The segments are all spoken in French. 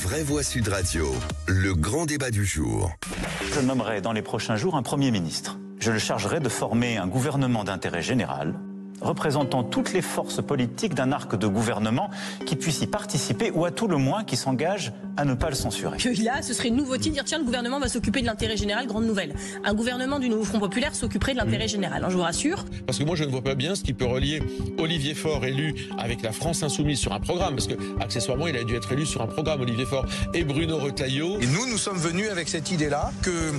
Vraie Voix Sud Radio, le grand débat du jour. Je nommerai dans les prochains jours un Premier ministre. Je le chargerai de former un gouvernement d'intérêt général, représentant toutes les forces politiques d'un arc de gouvernement qui puisse y participer ou à tout le moins qui s'engage à ne pas le censurer. Que là, ce serait une nouveauté de dire tiens, le gouvernement va s'occuper de l'intérêt général, grande nouvelle. Un gouvernement du nouveau Front Populaire s'occuperait de l'intérêt général, je vous rassure. Parce que moi je ne vois pas bien ce qui peut relier Olivier Faure élu avec la France Insoumise sur un programme, parce que accessoirement il a dû être élu sur un programme, Olivier Faure, et Bruno Retailleau. Et nous sommes venus avec cette idée-là, que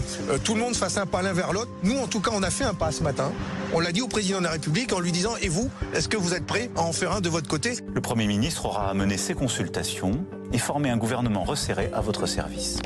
tout le monde fasse un pas l'un vers l'autre. Nous en tout cas on a fait un pas ce matin. On l'a dit au président de la République en lui disant et vous, est-ce que vous êtes prêts à en faire un de votre côté? Le Premier ministre aura à mener ses consultations et former un gouvernement resserré à votre service.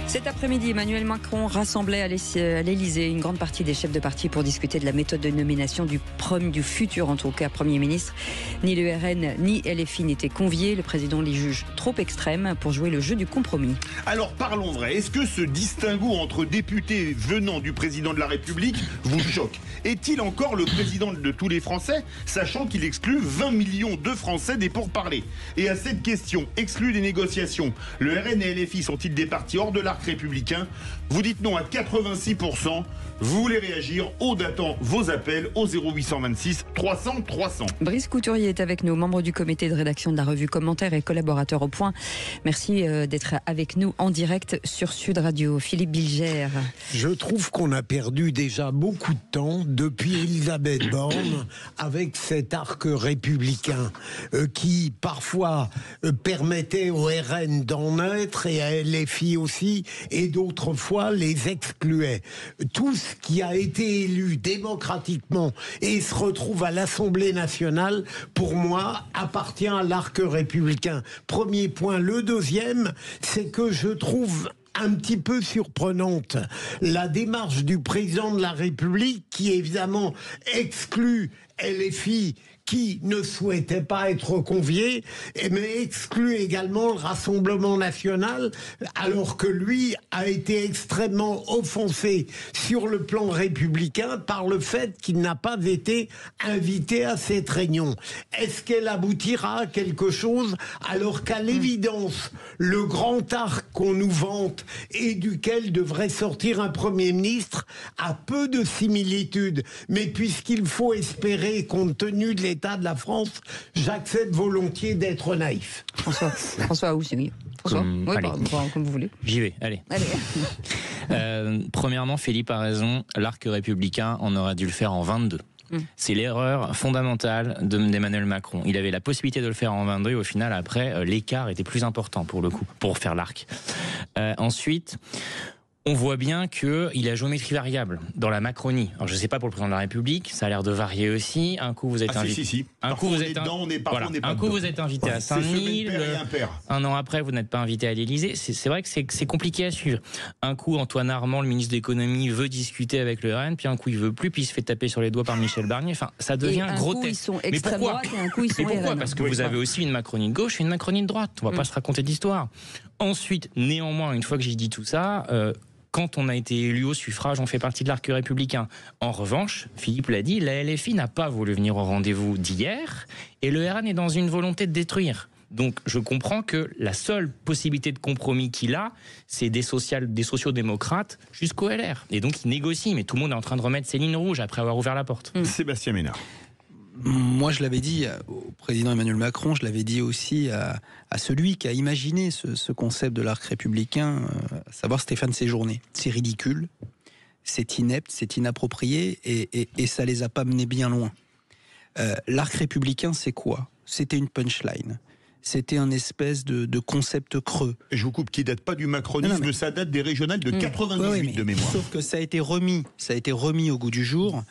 Cet après-midi, Emmanuel Macron rassemblait à l'Élysée une grande partie des chefs de parti pour discuter de la méthode de nomination du futur, en tout cas, Premier ministre. Ni le RN ni LFI n'étaient conviés. Le président les juge trop extrêmes pour jouer le jeu du compromis. Alors parlons vrai. Est-ce que ce distinguo entre députés venant du président de la République vous choque? Est-il encore le président de tous les Français, sachant qu'il exclut 20 millions de Français des pourparlers? Et à cette question, exclu des négociations, le RN et LFI sont-ils des partis hors de l'arc républicain? Vous dites non à 86%. Vous voulez réagir? Aude attend vos appels au 0826 300 300. Brice Couturier est avec nous, membre du comité de rédaction de la revue Commentaire et collaborateur au Point. Merci d'être avec nous en direct sur Sud Radio. Philippe Bilger. Je trouve qu'on a perdu déjà beaucoup de temps depuis Elisabeth Borne avec cet arc républicain qui parfois permettait au RN d'en être et à LFI aussi, et d'autres fois les excluait. Tout ce qui a été élu démocratiquement et se retrouve à l'Assemblée nationale, pour moi, appartient à l'arc républicain. Premier point. Le deuxième, c'est que je trouve un petit peu surprenante la démarche du président de la République qui évidemment exclut LFI qui ne souhaitait pas être convié, mais exclut également le Rassemblement national, alors que lui a été extrêmement offensé sur le plan républicain par le fait qu'il n'a pas été invité à cette réunion. Est-ce qu'elle aboutira à quelque chose, alors qu'à l'évidence, le grand arc qu'on nous vante et duquel devrait sortir un Premier ministre a peu de similitudes, mais puisqu'il faut espérer, compte tenu de l'état de la France, j'accepte volontiers d'être naïf. François ou Cyril? François, oui, comme vous voulez. J'y vais, allez. Premièrement, Philippe a raison, l'arc républicain, on aurait dû le faire en 22. C'est l'erreur fondamentale d'Emmanuel Macron. Il avait la possibilité de le faire en 22 et au final, après, l'écart était plus important pour le coup, pour faire l'arc. Ensuite, on voit bien qu'il a géométrie variable dans la Macronie. Alors je ne sais pas pour le président de la République, ça a l'air de varier aussi. Un coup vous êtes invité. Si. Un coup vous êtes un coup vous êtes invité à Saint-Denis. Un an après vous n'êtes pas invité à l'Élysée. C'est vrai que c'est compliqué à suivre. Un coup Antoine Armand, le ministre de l'économie, veut discuter avec le RN, puis un coup il veut plus, puis il se fait taper sur les doigts par Michel Barnier. Enfin, ça devient grotesque. Ils sont extrême droite et un coup ils sont pourquoi? Parce que vous avez aussi une Macronie de gauche et une Macronie de droite. On va pas se raconter d'histoire. Ensuite, néanmoins, une fois que j'ai dit tout ça. Quand on a été élu au suffrage, on fait partie de l'arc républicain. En revanche, Philippe l'a dit, la LFI n'a pas voulu venir au rendez-vous d'hier et le RN est dans une volonté de détruire. Donc je comprends que la seule possibilité de compromis qu'il a, c'est des sociaux-démocrates jusqu'au LR. Et donc il négocie, mais tout le monde est en train de remettre ses lignes rouges après avoir ouvert la porte. Sébastien Ménard. Moi, je l'avais dit au président Emmanuel Macron, je l'avais dit aussi à celui qui a imaginé ce concept de l'arc républicain, à savoir Stéphane Séjourné. C'est ridicule, c'est inepte, c'est inapproprié et ça les a pas menés bien loin. L'arc républicain, c'est quoi? C'était une punchline. C'était un espèce de concept creux. Et je vous coupe, qui date pas du macronisme, ça date des régionales de 98 de mémoire. Sauf que ça a été remis au goût du jour.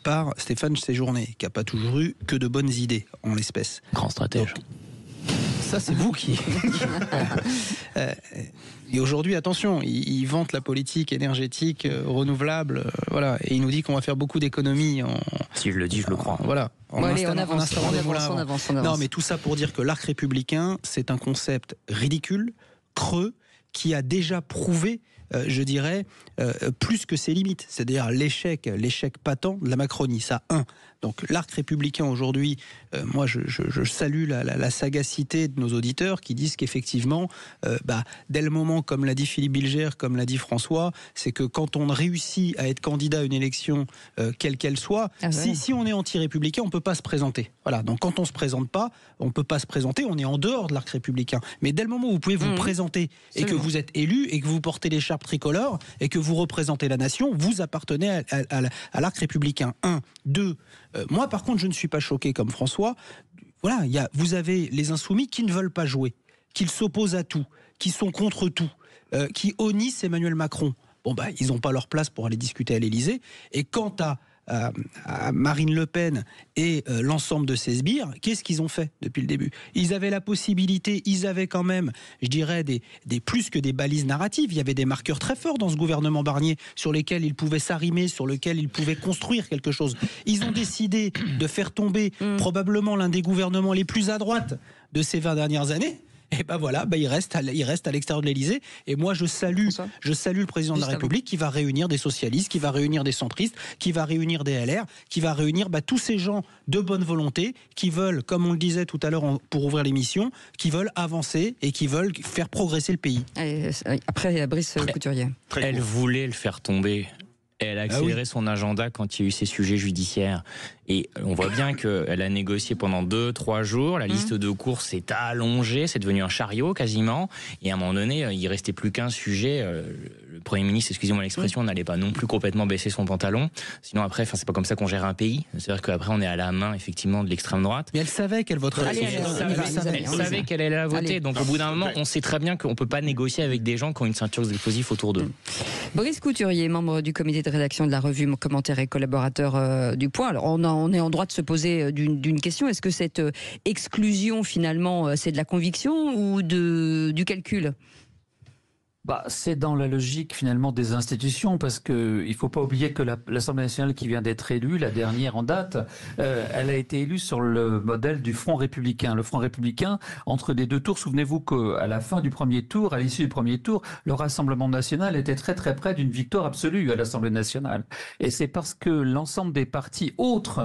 Par Stéphane Séjourné, qui n'a pas toujours eu que de bonnes idées en l'espèce. Grand stratège. Ça, c'est vous qui... Et aujourd'hui, attention, il vante la politique énergétique renouvelable, voilà, et il nous dit qu'on va faire beaucoup d'économies. Si je le dis, je le crois. Voilà. On avance. Non, mais tout ça pour dire que l'arc républicain, c'est un concept ridicule, creux, qui a déjà prouvé je dirais, plus que ses limites. C'est-à-dire l'échec patent de la Macronie, ça, Donc l'arc républicain aujourd'hui, moi je salue la sagacité de nos auditeurs qui disent qu'effectivement, dès le moment, comme l'a dit Philippe Bilger, comme l'a dit François, c'est que quand on réussit à être candidat à une élection, quelle qu'elle soit, si on est anti-républicain, on ne peut pas se présenter. Voilà. Donc quand on ne se présente pas, on ne peut pas se présenter, on est en dehors de l'arc républicain. Mais dès le moment où vous pouvez vous présenter et que vous êtes élu et que vous portez l'écharpe tricolore et que vous représentez la nation, vous appartenez à l'arc républicain. 1, 2. Moi, par contre, je ne suis pas choqué comme François. Voilà, vous avez les insoumis qui ne veulent pas jouer, qui s'opposent à tout, qui sont contre tout, qui honnissent Emmanuel Macron. Ils n'ont pas leur place pour aller discuter à l'Élysée. Et quant à Marine Le Pen et l'ensemble de ses sbires, qu'est-ce qu'ils ont fait depuis le début? Ils avaient la possibilité, ils avaient quand même, je dirais, des plus que des balises narratives. Il y avait des marqueurs très forts dans ce gouvernement Barnier sur lesquels ils pouvaient s'arrimer, sur lesquels ils pouvaient construire quelque chose. Ils ont décidé de faire tomber probablement l'un des gouvernements les plus à droite de ces 20 dernières années. Et il reste à l'extérieur de l'Élysée. Et moi, je salue le président de la République qui va réunir des socialistes, qui va réunir des centristes, qui va réunir des LR, qui va réunir tous ces gens de bonne volonté qui veulent, comme on le disait tout à l'heure pour ouvrir l'émission, qui veulent avancer et qui veulent faire progresser le pays. Après, Brice Couturier. Elle voulait le faire tomber. Elle a accéléré son agenda quand il y a eu ces sujets judiciaires. Et on voit bien qu'elle a négocié pendant 2-3 jours. La liste de courses s'est allongée. C'est devenu un chariot quasiment. Et à un moment donné, il restait plus qu'un sujet. Le Premier ministre, excusez-moi l'expression, n'allait pas non plus complètement baisser son pantalon. Sinon après, c'est pas comme ça qu'on gère un pays. C'est-à-dire qu'après, on est à la main effectivement de l'extrême droite. Mais elle savait qu'elle voterait. Elle savait qu'elle allait la voter. Donc au bout d'un moment, on sait très bien qu'on peut pas négocier avec des gens qui ont une ceinture d'explosifs autour d'eux. Brice Couturier, membre du comité de rédaction de la revue Commentaires et collaborateur du Point. Alors on est en droit de se poser d'une question. Est-ce que cette exclusion finalement c'est de la conviction ou du calcul ? C'est dans la logique finalement des institutions, parce que il faut pas oublier que l'Assemblée nationale qui vient d'être élue, la dernière en date, elle a été élue sur le modèle du Front républicain. Le Front républicain, entre les deux tours, souvenez-vous qu'à la fin du premier tour, à l'issue du premier tour, le Rassemblement national était très très près d'une victoire absolue à l'Assemblée nationale. Et c'est parce que l'ensemble des partis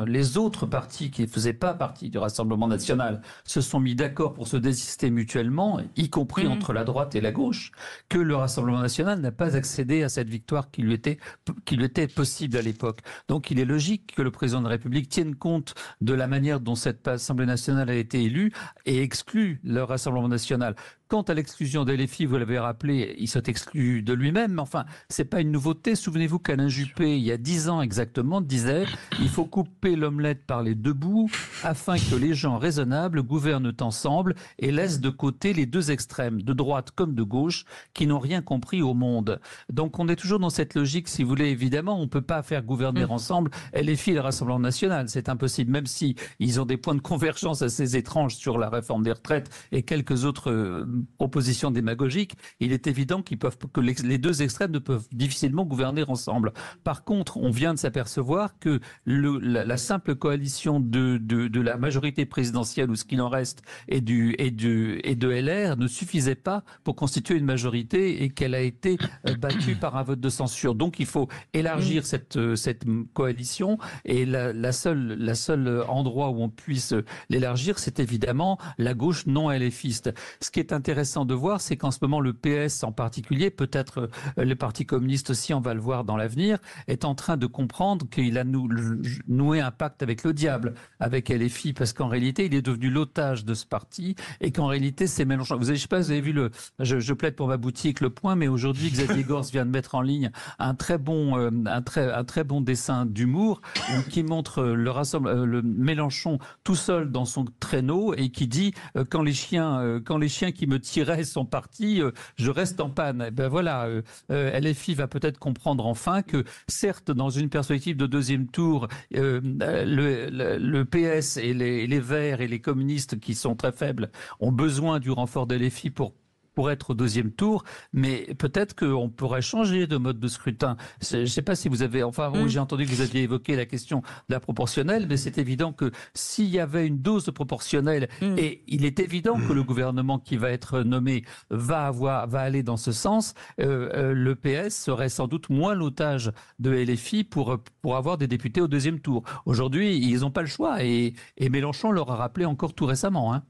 les autres partis qui ne faisaient pas partie du Rassemblement national, se sont mis d'accord pour se désister mutuellement, y compris entre la droite et la gauche, que le Rassemblement national n'a pas accédé à cette victoire qui lui était possible à l'époque. Donc il est logique que le président de la République tienne compte de la manière dont cette Assemblée nationale a été élue et exclue le Rassemblement national. Quant à l'exclusion de LFI, vous l'avez rappelé, il s'est exclu de lui-même, mais enfin, c'est pas une nouveauté. Souvenez-vous qu'Alain Juppé, il y a 10 ans exactement, disait « Il faut couper l'omelette par les deux bouts afin que les gens raisonnables gouvernent ensemble et laissent de côté les deux extrêmes, de droite comme de gauche, qui n'ont rien compris au monde. » Donc on est toujours dans cette logique, si vous voulez, évidemment, on peut pas faire gouverner ensemble LFI et le Rassemblement national, c'est impossible, même si ils ont des points de convergence assez étranges sur la réforme des retraites et quelques autres propositions démagogiques, il est évident que les deux extrêmes ne peuvent difficilement gouverner ensemble. Par contre, on vient de s'apercevoir que la simple coalition de la majorité présidentielle, ou ce qu'il en reste, et de LR ne suffisait pas pour constituer une majorité et qu'elle a été battue par un vote de censure. Donc il faut élargir cette coalition, et la seule endroit où on puisse l'élargir, c'est évidemment la gauche non LFiste. Ce qui est intéressant de voir, c'est qu'en ce moment, le PS en particulier, peut-être le Parti communiste aussi, on va le voir dans l'avenir, est en train de comprendre qu'il a noué un pacte avec le diable, avec LFI, parce qu'en réalité, il est devenu l'otage de ce parti, et qu'en réalité, c'est Mélenchon. Je ne sais pas si vous avez vu je plaide pour ma boutique Le Point, mais aujourd'hui, Xavier Gorce vient de mettre en ligne un très bon dessin d'humour qui montre le Mélenchon tout seul dans son traîneau et qui dit quand les chiens qui me tiraient sont partis, je reste en panne. Ben voilà, LFI va peut-être comprendre enfin que certes, dans une perspective de deuxième tour, le PS et les Verts et les communistes qui sont très faibles ont besoin du renfort de LFI pour pour être au deuxième tour, mais peut-être qu'on pourrait changer de mode de scrutin. Je ne sais pas si vous avez, j'ai entendu que vous aviez évoqué la question de la proportionnelle, mais c'est évident que s'il y avait une dose proportionnelle, et il est évident que le gouvernement qui va être nommé va aller dans ce sens, le PS serait sans doute moins l'otage de LFI pour avoir des députés au deuxième tour. Aujourd'hui, ils n'ont pas le choix, et Mélenchon leur a rappelé encore tout récemment.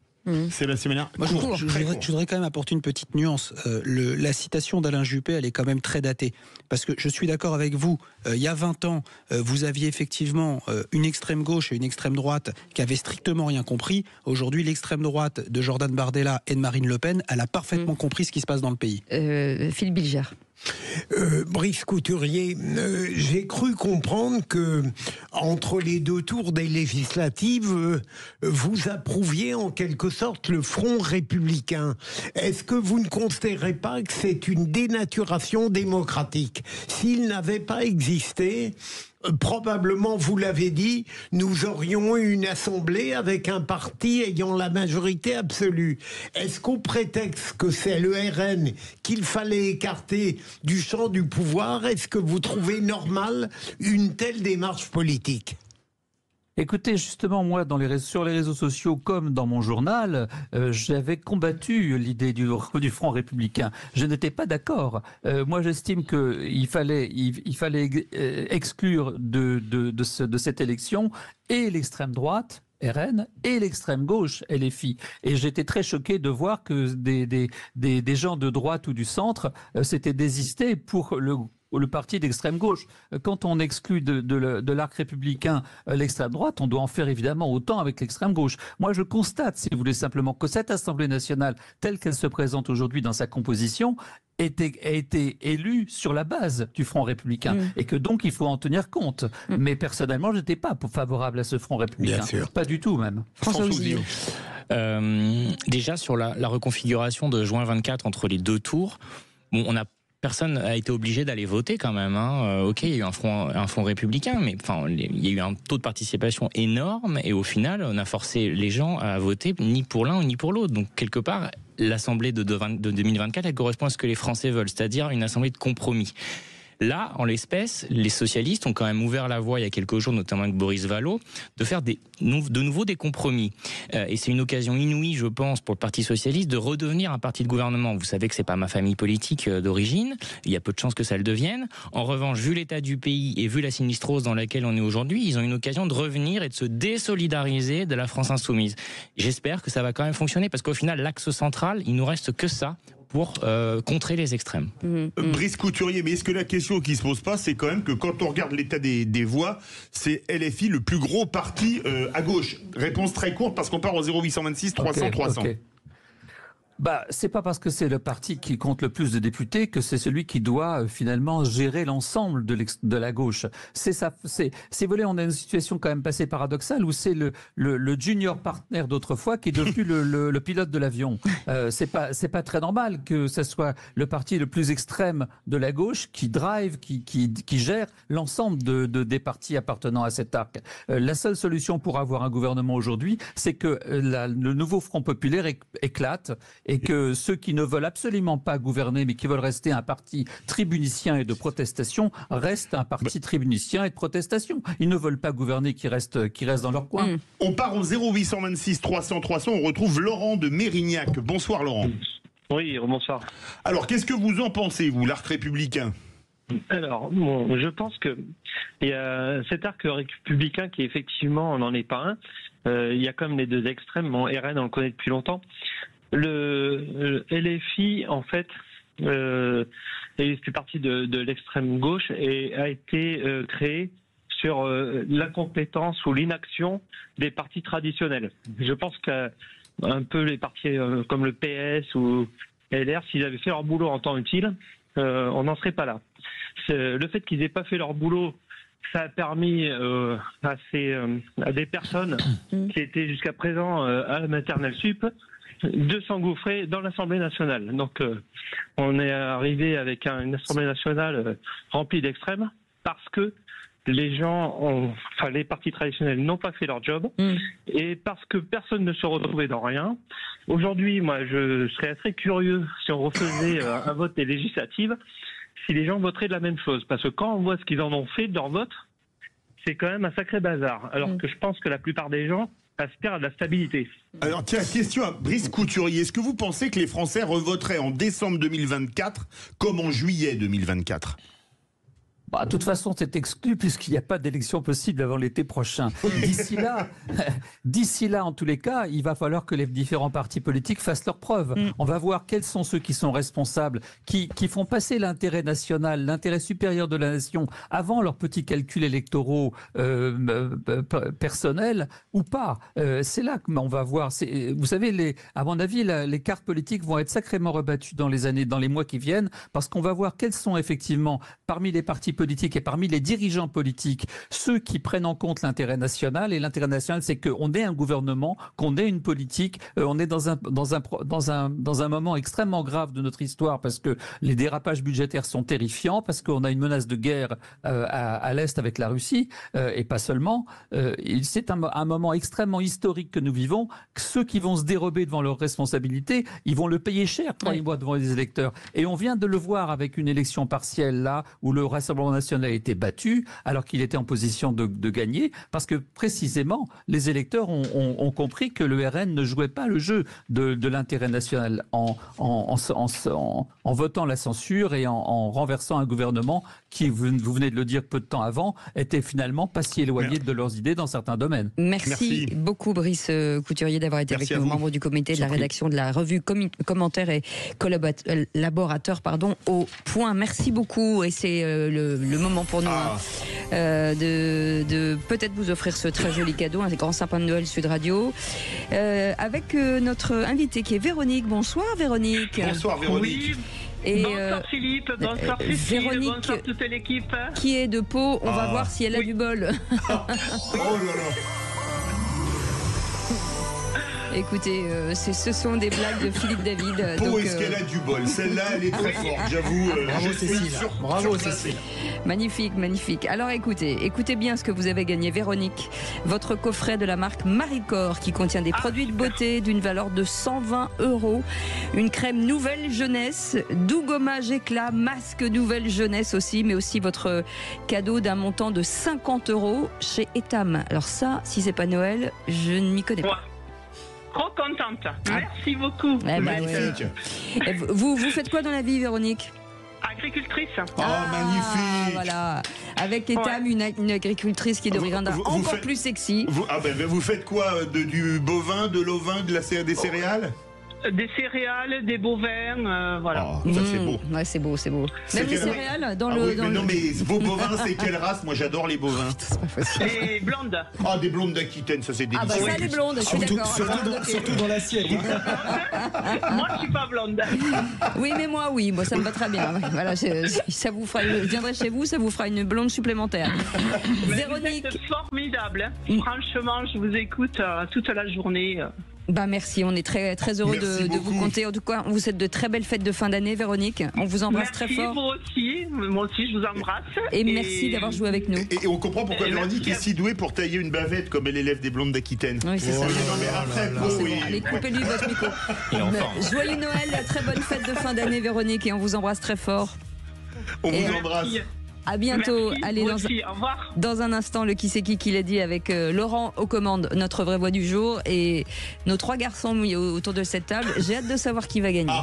C'est la séminaire. Moi, je voudrais quand même apporter une petite nuance. La citation d'Alain Juppé, elle est quand même très datée. Parce que je suis d'accord avec vous, il y a 20 ans, vous aviez effectivement une extrême gauche et une extrême droite qui avaient strictement rien compris. Aujourd'hui, l'extrême droite de Jordan Bardella et de Marine Le Pen, elle a parfaitement compris ce qui se passe dans le pays. Philippe Bilger. Brice Couturier, j'ai cru comprendre que entre les deux tours des législatives, vous approuviez en quelque sorte le Front républicain. Est-ce que vous ne considérez pas que c'est une dénaturation démocratique? S'il n'avait pas existé, probablement, vous l'avez dit, nous aurions eu une assemblée avec un parti ayant la majorité absolue. Est-ce qu'au prétexte que c'est le RN qu'il fallait écarter du champ du pouvoir, est-ce que vous trouvez normal une telle démarche politique ? Écoutez, justement, moi, sur les réseaux sociaux comme dans mon journal, j'avais combattu l'idée du Front républicain. Je n'étais pas d'accord. Moi, j'estime qu'il fallait exclure de cette élection et l'extrême droite, RN, et l'extrême gauche, LFI. Et j'étais très choqué de voir que des gens de droite ou du centre s'étaient désistés pour le parti d'extrême gauche. Quand on exclut de l'arc républicain l'extrême droite, on doit en faire évidemment autant avec l'extrême gauche. Moi, je constate, si vous voulez, simplement que cette Assemblée nationale, telle qu'elle se présente aujourd'hui dans sa composition, a été élue sur la base du Front républicain et que donc il faut en tenir compte. Mais personnellement, je n'étais pas favorable à ce Front républicain. Bien sûr. Pas du tout même. François Ouzillot. Déjà sur la reconfiguration de juin 24 entre les deux tours, personne n'a été obligé d'aller voter quand même. Ok, il y a eu un front républicain, mais il y a eu un taux de participation énorme et au final, on a forcé les gens à voter ni pour l'un ni pour l'autre. Donc quelque part, l'Assemblée de 2024, elle correspond à ce que les Français veulent, c'est-à-dire une assemblée de compromis. Là, en l'espèce, les socialistes ont quand même ouvert la voie il y a quelques jours, notamment avec Boris Vallaud, de faire de nouveau des compromis. Et c'est une occasion inouïe, je pense, pour le Parti socialiste de redevenir un parti de gouvernement. Vous savez que c'est pas ma famille politique d'origine. Il y a peu de chances que ça le devienne. En revanche, vu l'état du pays et vu la sinistrose dans laquelle on est aujourd'hui, ils ont une occasion de revenir et de se désolidariser de la France insoumise. J'espère que ça va quand même fonctionner parce qu'au final, l'axe central, il nous reste que ça pour contrer les extrêmes. Brice Couturier, mais est-ce que la question qui se pose pas, c'est quand même que quand on regarde l'état des voix, c'est LFI le plus gros parti à gauche? Réponse très courte parce qu'on part au 0826 300 300. C'est pas parce que c'est le parti qui compte le plus de députés que c'est celui qui doit finalement gérer l'ensemble de la gauche. Si vous voulez, on a une situation quand même assez paradoxale où c'est le junior partner d'autrefois qui est devenu le pilote de l'avion. C'est pas très normal que ce soit le parti le plus extrême de la gauche qui drive, qui gère l'ensemble des partis appartenant à cet arc. La seule solution pour avoir un gouvernement aujourd'hui, c'est que le nouveau Front populaire éclate et que ceux qui ne veulent absolument pas gouverner mais qui veulent rester un parti tribunicien et de protestation restent un parti tribunicien et de protestation. Ils ne veulent pas gouverner, qui restent dans leur coin. On part au 0826 300 300, on retrouve Laurent de Mérignac. Bonsoir Laurent. Oui, bonsoir. Alors qu'est-ce que vous en pensez, vous, l'arc républicain? Alors, je pense que il y a cet arc républicain qui effectivement n'en est pas un. Il y a comme les deux extrêmes. RN, on le connaît depuis longtemps. Le LFI, en fait, fait partie de l'extrême gauche et a été créé sur l'incompétence ou l'inaction des partis traditionnels. Je pense qu'un peu les partis comme le PS ou LR, s'ils avaient fait leur boulot en temps utile, on n'en serait pas là. Le fait qu'ils n'aient pas fait leur boulot, ça a permis à des personnes qui étaient jusqu'à présent à la maternelle sup de s'engouffrer dans l'Assemblée nationale. Donc on est arrivé avec une Assemblée nationale remplie d'extrêmes parce que les les partis traditionnels n'ont pas fait leur job et parce que personne ne se retrouvait dans rien Aujourd'hui, moi, je serais très curieux si on refaisait un vote des législatives, si les gens voteraient de la même chose. Parce que quand on voit ce qu'ils en ont fait de leur vote, c'est quand même un sacré bazar. Alors que je pense que la plupart des gens aspirent à de la stabilité. Alors tiens, question à Brice Couturier. Est-ce que vous pensez que les Français revoteraient en décembre 2024 comme en juillet 2024 ? Bah, de toute façon, c'est exclu puisqu'il n'y a pas d'élection possible avant l'été prochain. D'ici là, en tous les cas, il va falloir que les différents partis politiques fassent leurs preuves. On va voir quels sont ceux qui sont responsables, qui font passer l'intérêt national, l'intérêt supérieur de la nation avant leurs petits calculs électoraux personnels ou pas. C'est là qu'on va voir. Vous savez, à mon avis, les cartes politiques vont être sacrément rebattues dans les mois qui viennent parce qu'on va voir quels sont effectivement parmi les partis politiques et parmi les dirigeants politiques, ceux qui prennent en compte l'intérêt national. Et l'intérêt national, c'est qu'on ait un gouvernement, qu'on ait une politique. On est dans un moment extrêmement grave de notre histoire parce que les dérapages budgétaires sont terrifiants, parce qu'on a une menace de guerre à l'Est avec la Russie, et pas seulement. C'est un moment extrêmement historique que nous vivons. Ceux qui vont se dérober devant leurs responsabilités, ils vont le payer cher 3 mois devant les électeurs. Et on vient de le voir avec une élection partielle là, où le Rassemblement national a été battu alors qu'il était en position de gagner, parce que précisément les électeurs ont compris que le RN ne jouait pas le jeu de l'intérêt national en votant la censure et en renversant un gouvernement qui, vous venez de le dire peu de temps avant, était finalement pas si éloigné de leurs idées dans certains domaines. Merci beaucoup Brice Couturier d'avoir été avec nous, membre du comité de la rédaction de la revue Commentaires et collaborateurs au Point. Merci beaucoup, et c'est le moment pour nous de peut-être vous offrir ce très joli cadeau, un grand sapin de Noël Sud Radio, avec notre invitée qui est Véronique. Bonsoir Véronique. Bonsoir Véronique. Et bonsoir Philippe, bonsoir Cécile, Véronique, bonsoir toute l'équipe. Qui est de Pau, on va voir si elle a du bol. Oh là là. Écoutez, ce sont des blagues de Philippe David. Pau, est-ce qu'elle a du bol? Celle-là, elle est très forte, j'avoue. Bravo Cécile. Bravo Cécile. Magnifique, magnifique. Alors écoutez bien ce que vous avez gagné, Véronique. Votre coffret de la marque Maricor qui contient des produits de beauté d'une valeur de 120 €. Une crème Nouvelle Jeunesse, doux gommage éclat, masque Nouvelle Jeunesse aussi, mais aussi votre cadeau d'un montant de 50 € chez Etam. Alors ça, si c'est pas Noël, je ne m'y connais pas. Trop contente. Merci beaucoup. Magnifique. Vous faites quoi dans la vie, Véronique? Agricultrice. Magnifique. Voilà. Avec Etam, une agricultrice qui deviendra encore plus sexy. Vous faites quoi? Du bovin, de l'ovin, des céréales? Des céréales, des bovins, voilà. Ça c'est beau. Ouais, c'est beau, c'est beau. Même les céréales dans le. Non, mais vos bovins, c'est quelle race? Moi, j'adore les bovins. Les blondes. Ah, des blondes d'Aquitaine, ça c'est délicieux. Ah bah ça, les blondes, je suis d'accord. Surtout dans l'assiette. Moi, je suis pas blonde. Oui, mais moi, ça me va très bien. Voilà, ça vous fera. Je viendrai chez vous, ça vous fera une blonde supplémentaire. Véronique. Vous êtes formidable. Franchement, je vous écoute toute la journée. Merci, on est très, très heureux de vous compter. En tout cas, on vous souhaite de très belles fêtes de fin d'année, Véronique. On vous embrasse très fort. Moi aussi, je vous embrasse. Et merci d'avoir joué avec nous. Et on comprend pourquoi Véronique est si douée pour tailler une bavette comme elle élève des blondes d'Aquitaine. Oui, c'est ça. Allez, coupez-lui votre micro. Joyeux Noël, très bonne fête de fin d'année, Véronique, et on vous embrasse très fort. On vous embrasse. À bientôt. Merci, allez, au revoir. Dans un instant, le qui c'est qui l'a dit avec Laurent aux commandes, notre vraie voix du jour, et nos 3 garçons autour de cette table. J'ai hâte de savoir qui va gagner.